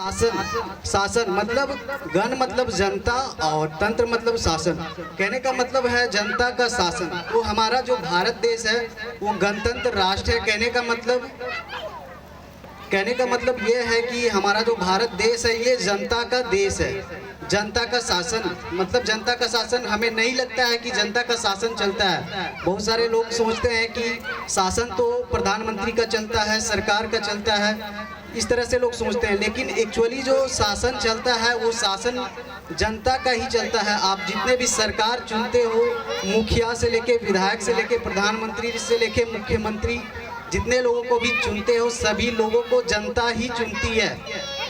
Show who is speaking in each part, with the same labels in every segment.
Speaker 1: शासन मतलब गण मतलब जनता और तंत्र मतलब शासन। कहने का मतलब है जनता का शासन। तो हमारा जो भारत देश है वो गणतंत्र राष्ट्र है। कहने का मतलब ये है कि हमारा जो भारत देश है ये जनता का देश है। जनता का शासन मतलब जनता का शासन। हमें नहीं लगता है कि जनता का शासन चलता है। बहुत सारे लोग सोचते हैं कि शासन तो प्रधानमंत्री का चलता है, सरकार का चलता है, इस तरह से लोग सोचते हैं। लेकिन एक्चुअली जो शासन चलता है वो शासन जनता का ही चलता है। आप जितने भी सरकार चुनते हो, मुखिया से लेके विधायक से लेके प्रधानमंत्री से लेके मुख्यमंत्री, जितने लोगों को भी चुनते हो सभी लोगों को जनता ही चुनती है।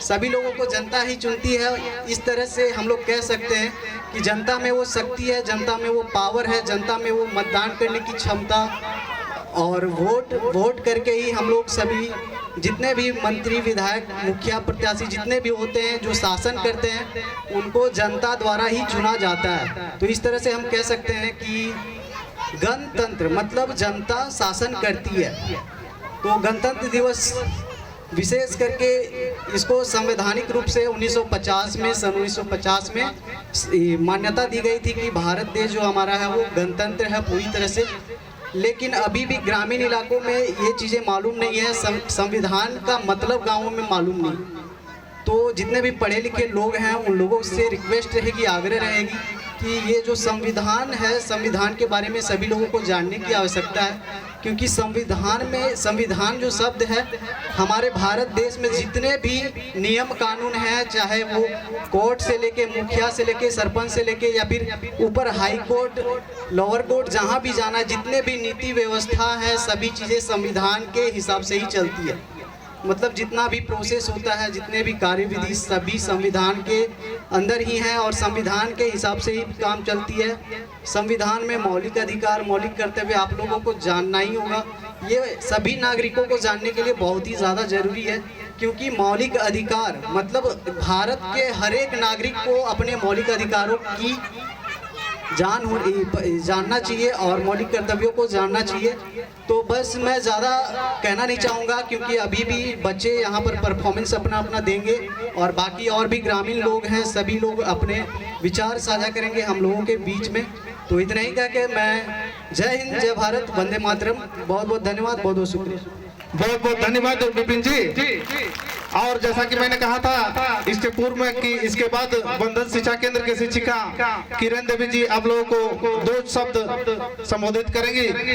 Speaker 1: सभी लोगों को जनता ही चुनती है। इस तरह से हम लोग कह सकते हैं कि जनता में वो शक्ति है, जनता में वो पावर है, जनता में वो मतदान करने की क्षमता और वोट करके ही हम लोग सभी जितने भी मंत्री विधायक मुखिया प्रत्याशी जितने भी होते हैं जो शासन करते हैं उनको जनता द्वारा ही चुना जाता है। तो इस तरह से हम कह सकते हैं कि गणतंत्र मतलब जनता शासन करती है। तो गणतंत्र दिवस विशेष करके इसको संवैधानिक रूप से 1950 में सन 1950 में मान्यता दी गई थी कि भारत देश जो हमारा है वो गणतंत्र है पूरी तरह से। लेकिन अभी भी ग्रामीण इलाकों में ये चीज़ें मालूम नहीं है। संविधान का मतलब गाँवों में मालूम नहीं। तो जितने भी पढ़े लिखे लोग हैं उन लोगों से रिक्वेस्ट रहेगी, आग्रह रहेगी कि ये जो संविधान है, संविधान के बारे में सभी लोगों को जानने की आवश्यकता है। क्योंकि संविधान जो शब्द है, हमारे भारत देश में जितने भी नियम कानून हैं, चाहे वो कोर्ट से लेके मुखिया से लेके सरपंच से लेके या फिर ऊपर हाई कोर्ट लोअर कोर्ट, जहाँ भी जाना है, जितने भी नीति व्यवस्था है सभी चीज़ें संविधान के हिसाब से ही चलती है। मतलब जितना भी प्रोसेस होता है, जितने भी कार्यविधि सभी संविधान के अंदर ही हैं और संविधान के हिसाब से ही काम चलती है। संविधान में मौलिक अधिकार, मौलिक कर्तव्य आप लोगों को जानना ही होगा। ये सभी नागरिकों को जानने के लिए बहुत ही ज़्यादा ज़रूरी है। क्योंकि मौलिक अधिकार मतलब भारत के हर एक नागरिक को अपने मौलिक अधिकारों की जानना चाहिए और मौलिक कर्तव्यों को जानना चाहिए। तो बस मैं ज़्यादा कहना नहीं चाहूँगा क्योंकि अभी भी बच्चे यहाँ पर परफॉर्मेंस अपना देंगे और बाकी और भी ग्रामीण लोग हैं, सभी लोग अपने विचार साझा करेंगे हम लोगों के बीच में। तो इतना ही कह के मैं जय हिंद, जय भारत, वंदे मातरम। बहुत बहुत धन्यवाद, बहुत बहुत शुक्रिया।
Speaker 2: बहुत बहुत धन्यवाद विपिन जी। और जैसा कि मैंने कहा था इसके पूर्व में कि इसके बाद बंधन शिक्षा केंद्र की शिक्षिका किरण देवी जी आप लोगों को 2 शब्द संबोधित करेंगी।